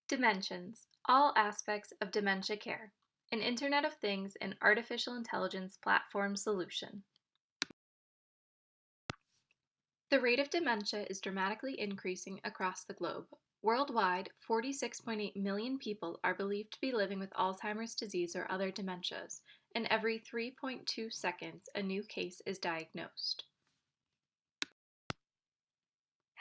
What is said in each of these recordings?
Dimensions, all aspects of dementia care, an Internet of Things and artificial intelligence platform solution. The rate of dementia is dramatically increasing across the globe. Worldwide, 46.8 million people are believed to be living with Alzheimer's disease or other dementias, and every 3.2 seconds a new case is diagnosed.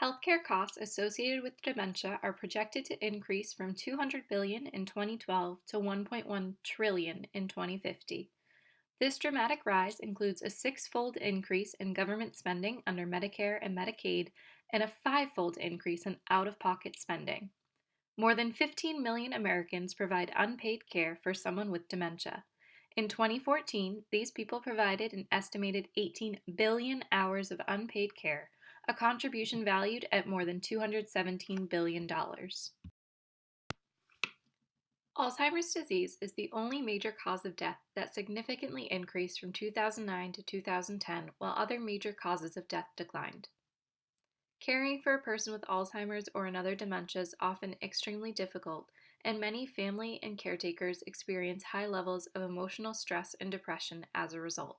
Healthcare costs associated with dementia are projected to increase from $200 billion in 2012 to $1.1 trillion in 2050. This dramatic rise includes a six-fold increase in government spending under Medicare and Medicaid and a five-fold increase in out-of-pocket spending. More than 15 million Americans provide unpaid care for someone with dementia. In 2014, these people provided an estimated 18 billion hours of unpaid care, a contribution valued at more than $217 billion. Alzheimer's disease is the only major cause of death that significantly increased from 2009 to 2010, while other major causes of death declined. Caring for a person with Alzheimer's or another dementia is often extremely difficult, and many family and caretakers experience high levels of emotional stress and depression as a result.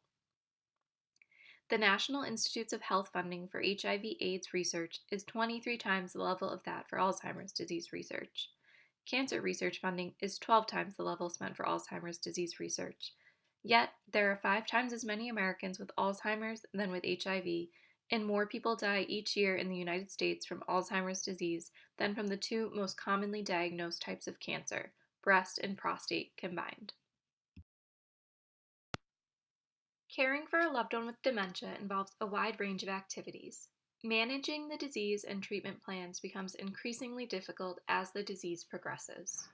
The National Institutes of Health funding for HIV/AIDS research is 23 times the level of that for Alzheimer's disease research. Cancer research funding is 12 times the level spent for Alzheimer's disease research. Yet, there are 5 times as many Americans with Alzheimer's than with HIV, and more people die each year in the United States from Alzheimer's disease than from the two most commonly diagnosed types of cancer, breast and prostate combined. Caring for a loved one with dementia involves a wide range of activities. Managing the disease and treatment plans becomes increasingly difficult as the disease progresses.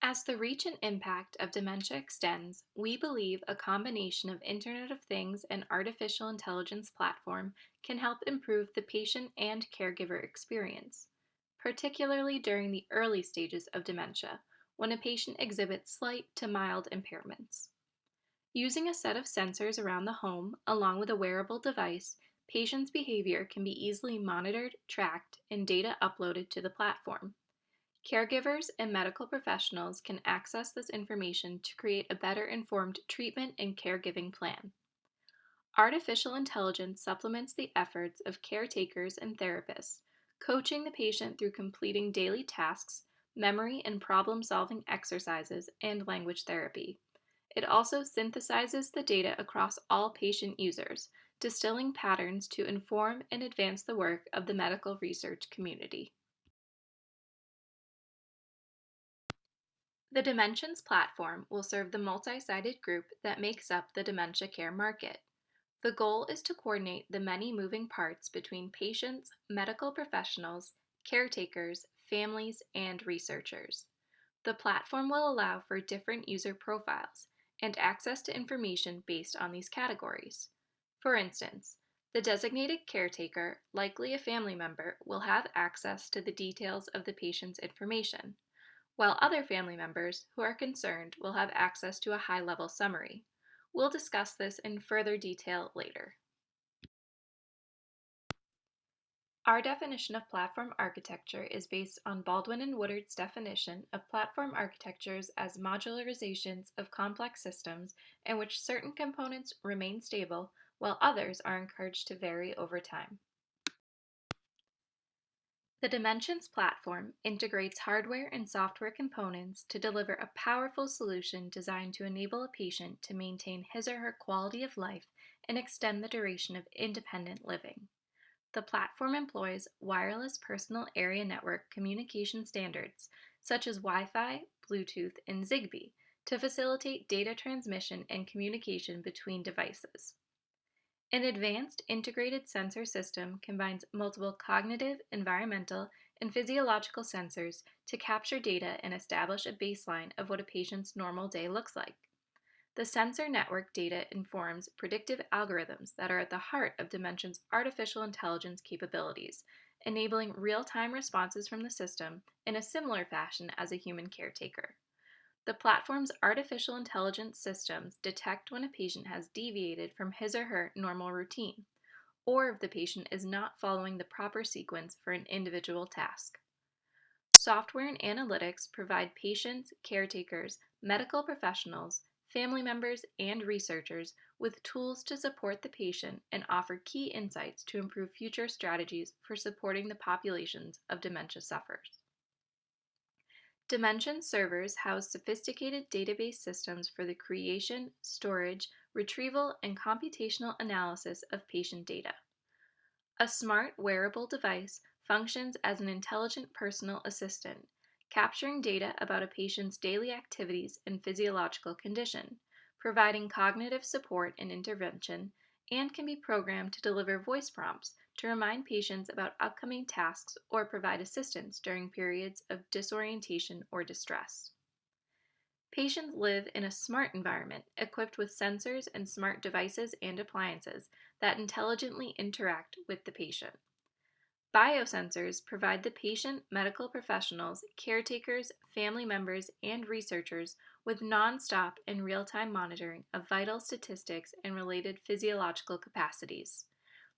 As the reach and impact of dementia extends, we believe a combination of Internet of Things and artificial intelligence platform can help improve the patient and caregiver experience, particularly during the early stages of dementia, when a patient exhibits slight to mild impairments. Using a set of sensors around the home, along with a wearable device, patients' behavior can be easily monitored, tracked, and data uploaded to the platform. Caregivers and medical professionals can access this information to create a better informed treatment and caregiving plan. Artificial intelligence supplements the efforts of caretakers and therapists, coaching the patient through completing daily tasks, memory and problem-solving exercises, and language therapy. It also synthesizes the data across all patient users, distilling patterns to inform and advance the work of the medical research community. The Dimensions platform will serve the multi-sided group that makes up the dementia care market. The goal is to coordinate the many moving parts between patients, medical professionals, caretakers, families, and researchers. The platform will allow for different user profiles and access to information based on these categories. For instance, the designated caretaker, likely a family member, will have access to the details of the patient's information, while other family members who are concerned will have access to a high-level summary. We'll discuss this in further detail later. Our definition of platform architecture is based on Baldwin and Woodard's definition of platform architectures as modularizations of complex systems in which certain components remain stable while others are encouraged to vary over time. The Dimensions platform integrates hardware and software components to deliver a powerful solution designed to enable a patient to maintain his or her quality of life and extend the duration of independent living. The platform employs wireless personal area network communication standards such as Wi-Fi, Bluetooth, and Zigbee to facilitate data transmission and communication between devices. An advanced integrated sensor system combines multiple cognitive, environmental, and physiological sensors to capture data and establish a baseline of what a patient's normal day looks like. The sensor network data informs predictive algorithms that are at the heart of Dimensions' artificial intelligence capabilities, enabling real-time responses from the system in a similar fashion as a human caretaker. The platform's artificial intelligence systems detect when a patient has deviated from his or her normal routine, or if the patient is not following the proper sequence for an individual task. Software and analytics provide patients, caretakers, medical professionals, family members, and researchers with tools to support the patient and offer key insights to improve future strategies for supporting the populations of dementia sufferers. Dimension servers house sophisticated database systems for the creation, storage, retrieval, and computational analysis of patient data. A smart wearable device functions as an intelligent personal assistant, capturing data about a patient's daily activities and physiological condition, providing cognitive support and intervention, and can be programmed to deliver voice prompts to remind patients about upcoming tasks or provide assistance during periods of disorientation or distress. Patients live in a smart environment equipped with sensors and smart devices and appliances that intelligently interact with the patient. Biosensors provide the patient, medical professionals, caretakers, family members, and researchers with nonstop and real time monitoring of vital statistics and related physiological capacities.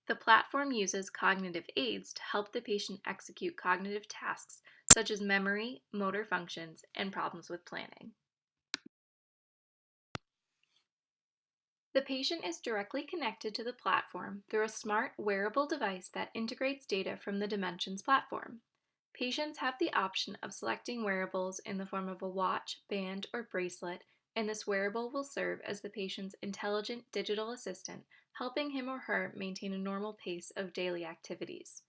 The platform uses cognitive aids to help the patient execute cognitive tasks such as memory, motor functions, and problems with planning. The patient is directly connected to the platform through a smart wearable device that integrates data from the Dimensions platform. Patients have the option of selecting wearables in the form of a watch, band, or bracelet, and this wearable will serve as the patient's intelligent digital assistant, helping him or her maintain a normal pace of daily activities.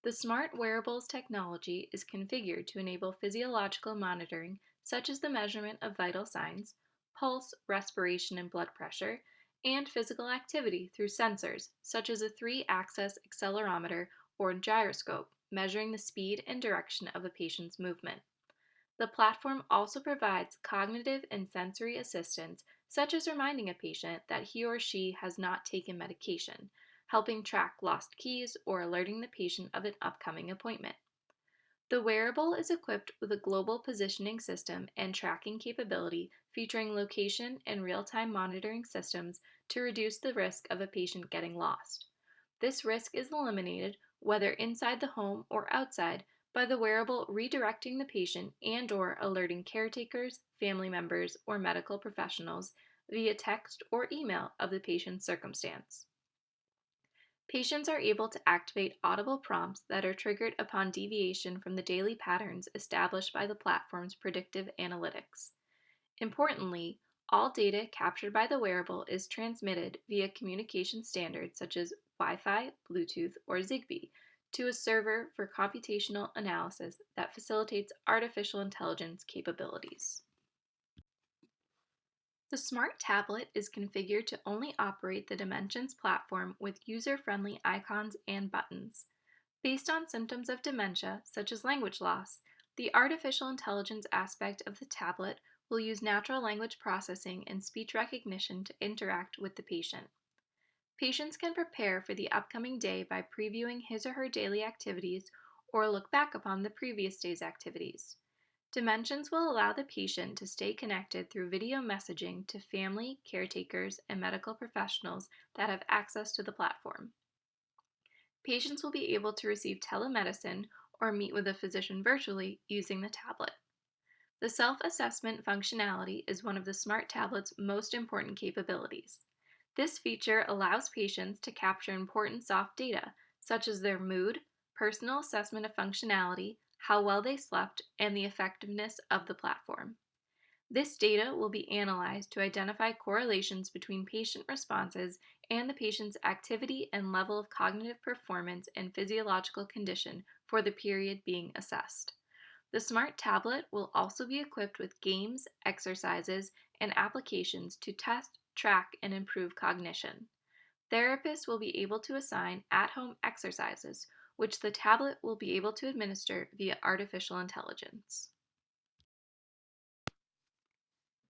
The smart wearables technology is configured to enable physiological monitoring, such as the measurement of vital signs, pulse, respiration, and blood pressure, and physical activity through sensors, such as a 3-axis accelerometer or gyroscope, measuring the speed and direction of a patient's movement. The platform also provides cognitive and sensory assistance, such as reminding a patient that he or she has not taken medication, helping track lost keys, or alerting the patient of an upcoming appointment. The wearable is equipped with a global positioning system and tracking capability featuring location and real-time monitoring systems to reduce the risk of a patient getting lost. This risk is eliminated, whether inside the home or outside, by the wearable redirecting the patient and/or alerting caretakers, family members, or medical professionals via text or email of the patient's circumstance. Patients are able to activate audible prompts that are triggered upon deviation from the daily patterns established by the platform's predictive analytics. Importantly, all data captured by the wearable is transmitted via communication standards such as Wi-Fi, Bluetooth, or Zigbee to a server for computational analysis that facilitates artificial intelligence capabilities. The smart tablet is configured to only operate the Dimensions platform with user-friendly icons and buttons. Based on symptoms of dementia, such as language loss, the artificial intelligence aspect of the tablet will use natural language processing and speech recognition to interact with the patient. Patients can prepare for the upcoming day by previewing his or her daily activities or look back upon the previous day's activities. Dimensions will allow the patient to stay connected through video messaging to family, caretakers, and medical professionals that have access to the platform. Patients will be able to receive telemedicine or meet with a physician virtually using the tablet. The self-assessment functionality is one of the smart tablet's most important capabilities. This feature allows patients to capture important soft data, such as their mood, personal assessment of functionality, how well they slept, and the effectiveness of the platform. This data will be analyzed to identify correlations between patient responses and the patient's activity and level of cognitive performance and physiological condition for the period being assessed. The smart tablet will also be equipped with games, exercises, and applications to test, track, and improve cognition. Therapists will be able to assign at-home exercises, which the tablet will be able to administer via artificial intelligence.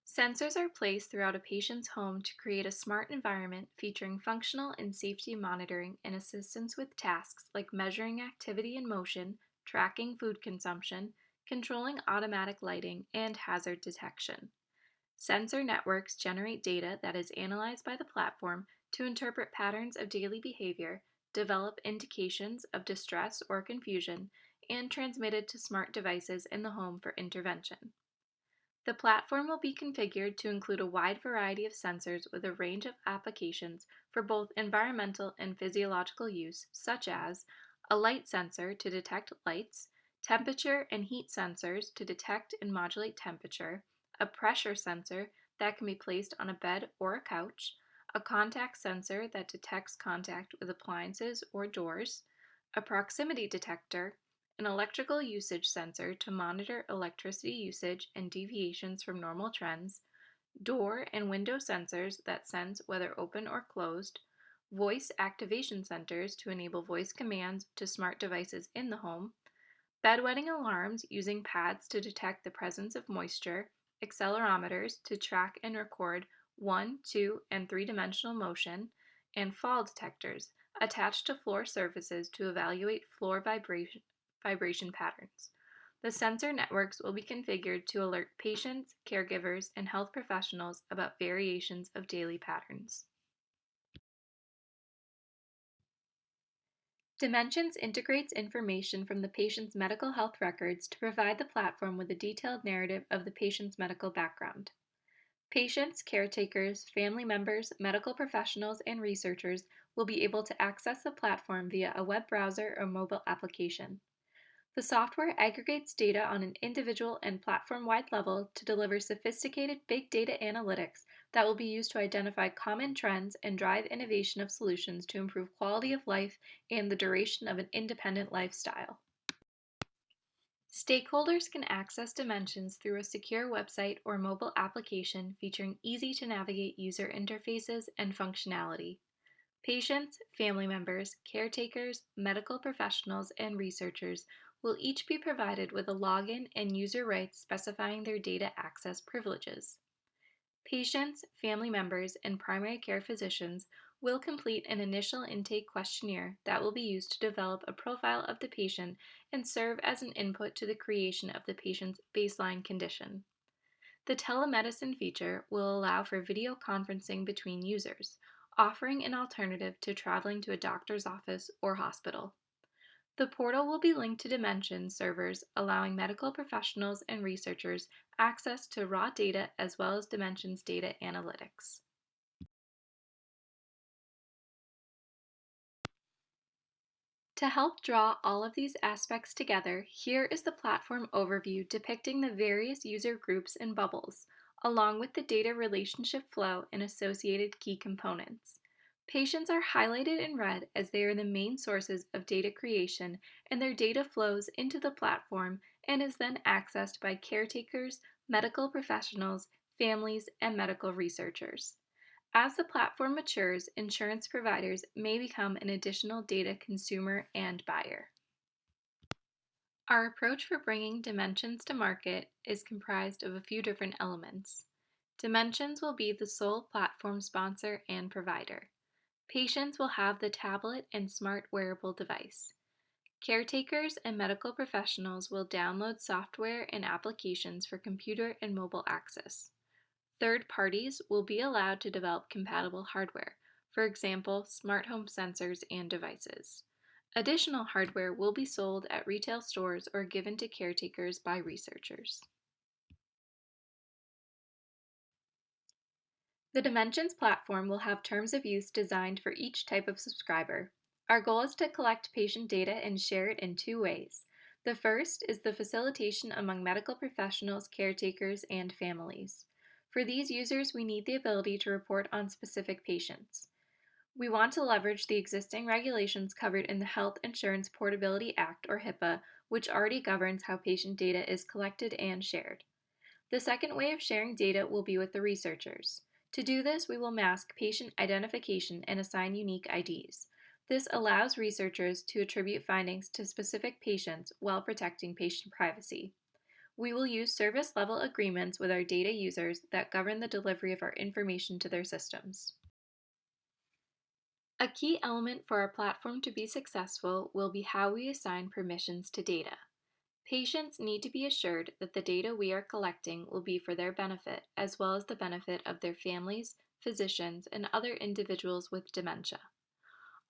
Sensors are placed throughout a patient's home to create a smart environment featuring functional and safety monitoring and assistance with tasks like measuring activity and motion, tracking food consumption, controlling automatic lighting, and hazard detection. Sensor networks generate data that is analyzed by the platform to interpret patterns of daily behavior, develop indications of distress or confusion, and transmitted to smart devices in the home for intervention. The platform will be configured to include a wide variety of sensors with a range of applications for both environmental and physiological use, such as a light sensor to detect lights, temperature and heat sensors to detect and modulate temperature, a pressure sensor that can be placed on a bed or a couch, a contact sensor that detects contact with appliances or doors, a proximity detector, an electrical usage sensor to monitor electricity usage and deviations from normal trends, door and window sensors that sense whether open or closed, voice activation centers to enable voice commands to smart devices in the home, bedwetting alarms using pads to detect the presence of moisture, accelerometers to track and record 1, 2, and 3-dimensional motion, and fall detectors attached to floor surfaces to evaluate floor vibration patterns. The sensor networks will be configured to alert patients, caregivers, and health professionals about variations of daily patterns. Dimensions integrates information from the patient's medical health records to provide the platform with a detailed narrative of the patient's medical background. Patients, caretakers, family members, medical professionals, and researchers will be able to access the platform via a web browser or mobile application. The software aggregates data on an individual and platform-wide level to deliver sophisticated big data analytics that will be used to identify common trends and drive innovation of solutions to improve quality of life and the duration of an independent lifestyle. Stakeholders can access Dimensions through a secure website or mobile application featuring easy-to-navigate user interfaces and functionality. Patients, family members, caretakers, medical professionals, and researchers will each be provided with a login and user rights specifying their data access privileges. Patients, family members, and primary care physicians will complete an initial intake questionnaire that will be used to develop a profile of the patient and serve as an input to the creation of the patient's baseline condition. The telemedicine feature will allow for video conferencing between users, offering an alternative to traveling to a doctor's office or hospital. The portal will be linked to Dimensions servers, allowing medical professionals and researchers access to raw data as well as Dimensions data analytics. To help draw all of these aspects together, here is the platform overview depicting the various user groups and bubbles, along with the data relationship flow and associated key components. Patients are highlighted in red as they are the main sources of data creation, and their data flows into the platform and is then accessed by caretakers, medical professionals, families, and medical researchers. As the platform matures, insurance providers may become an additional data consumer and buyer. Our approach for bringing Dimensions to market is comprised of a few different elements. Dimensions will be the sole platform sponsor and provider. Patients will have the tablet and smart wearable device. Caretakers and medical professionals will download software and applications for computer and mobile access. Third parties will be allowed to develop compatible hardware, for example, smart home sensors and devices. Additional hardware will be sold at retail stores or given to caretakers by researchers. The Dimensions platform will have terms of use designed for each type of subscriber. Our goal is to collect patient data and share it in two ways. The first is the facilitation among medical professionals, caretakers, and families. For these users, we need the ability to report on specific patients. We want to leverage the existing regulations covered in the Health Insurance Portability Act, or HIPAA, which already governs how patient data is collected and shared. The second way of sharing data will be with the researchers. To do this, we will mask patient identification and assign unique IDs. This allows researchers to attribute findings to specific patients while protecting patient privacy. We will use service-level agreements with our data users that govern the delivery of our information to their systems. A key element for our platform to be successful will be how we assign permissions to data. Patients need to be assured that the data we are collecting will be for their benefit, as well as the benefit of their families, physicians, and other individuals with dementia.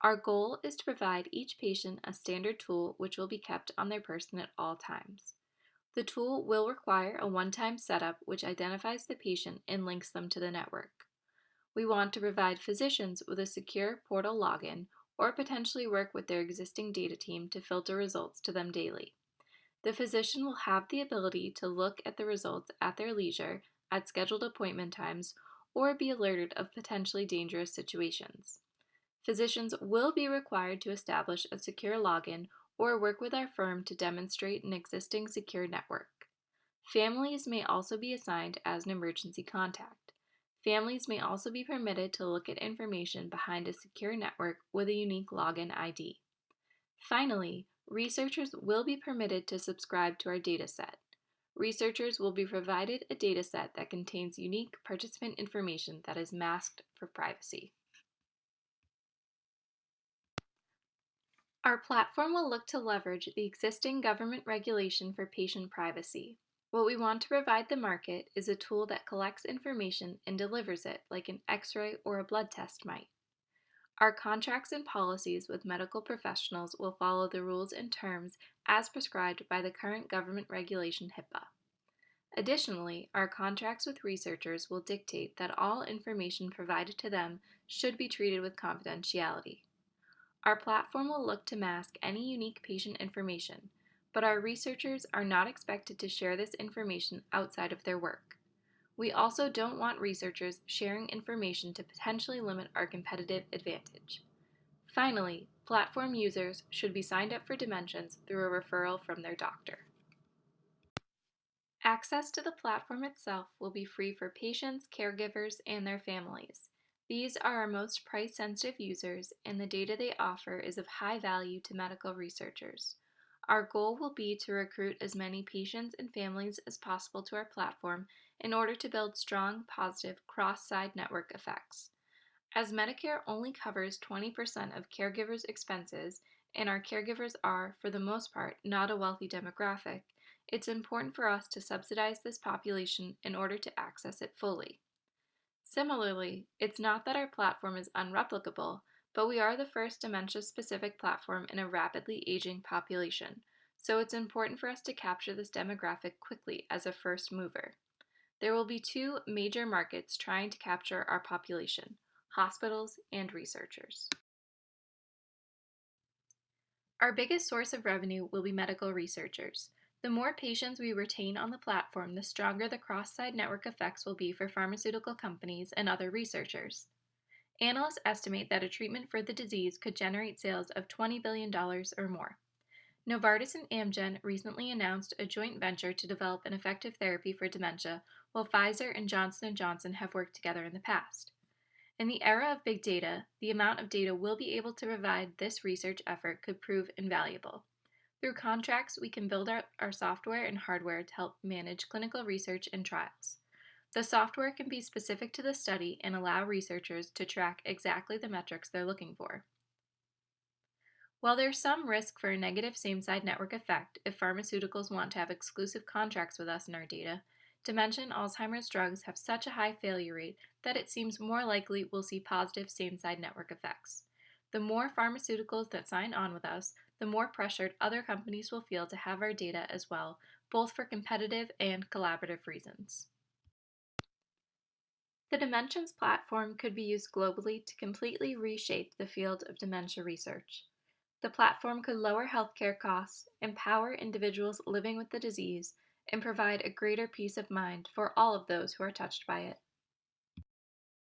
Our goal is to provide each patient a standard tool which will be kept on their person at all times. The tool will require a one-time setup which identifies the patient and links them to the network. We want to provide physicians with a secure portal login or potentially work with their existing data team to filter results to them daily. The physician will have the ability to look at the results at their leisure at scheduled appointment times or be alerted of potentially dangerous situations. Physicians will be required to establish a secure login or work with our firm to demonstrate an existing secure network. Families may also be assigned as an emergency contact. Families may also be permitted to look at information behind a secure network with a unique login ID. Finally, researchers will be permitted to subscribe to our dataset. Researchers will be provided a dataset that contains unique participant information that is masked for privacy. Our platform will look to leverage the existing government regulation for patient privacy. What we want to provide the market is a tool that collects information and delivers it like an X-ray or a blood test might. Our contracts and policies with medical professionals will follow the rules and terms as prescribed by the current government regulation HIPAA. Additionally, our contracts with researchers will dictate that all information provided to them should be treated with confidentiality. Our platform will look to mask any unique patient information, but our researchers are not expected to share this information outside of their work. We also don't want researchers sharing information to potentially limit our competitive advantage. Finally, platform users should be signed up for Dimensions through a referral from their doctor. Access to the platform itself will be free for patients, caregivers, and their families. These are our most price-sensitive users, and the data they offer is of high value to medical researchers. Our goal will be to recruit as many patients and families as possible to our platform in order to build strong, positive, cross-side network effects. As Medicare only covers 20% of caregivers' expenses, and our caregivers are, for the most part, not a wealthy demographic, it's important for us to subsidize this population in order to access it fully. Similarly, it's not that our platform is unreplicable, but we are the first dementia-specific platform in a rapidly aging population, so it's important for us to capture this demographic quickly as a first mover. There will be two major markets trying to capture our population: hospitals and researchers. Our biggest source of revenue will be medical researchers. The more patients we retain on the platform, the stronger the cross-side network effects will be for pharmaceutical companies and other researchers. Analysts estimate that a treatment for the disease could generate sales of $20 billion or more. Novartis and Amgen recently announced a joint venture to develop an effective therapy for dementia, while Pfizer and Johnson & Johnson have worked together in the past. In the era of big data, the amount of data we'll be able to provide this research effort could prove invaluable. Through contracts, we can build out our software and hardware to help manage clinical research and trials. The software can be specific to the study and allow researchers to track exactly the metrics they're looking for. While there's some risk for a negative same-side network effect if pharmaceuticals want to have exclusive contracts with us and our data, dementia and Alzheimer's drugs have such a high failure rate that it seems more likely we'll see positive same-side network effects. The more pharmaceuticals that sign on with us, the more pressured other companies will feel to have our data as well, both for competitive and collaborative reasons. The Dimensions platform could be used globally to completely reshape the field of dementia research. The platform could lower healthcare costs, empower individuals living with the disease, and provide a greater peace of mind for all of those who are touched by it.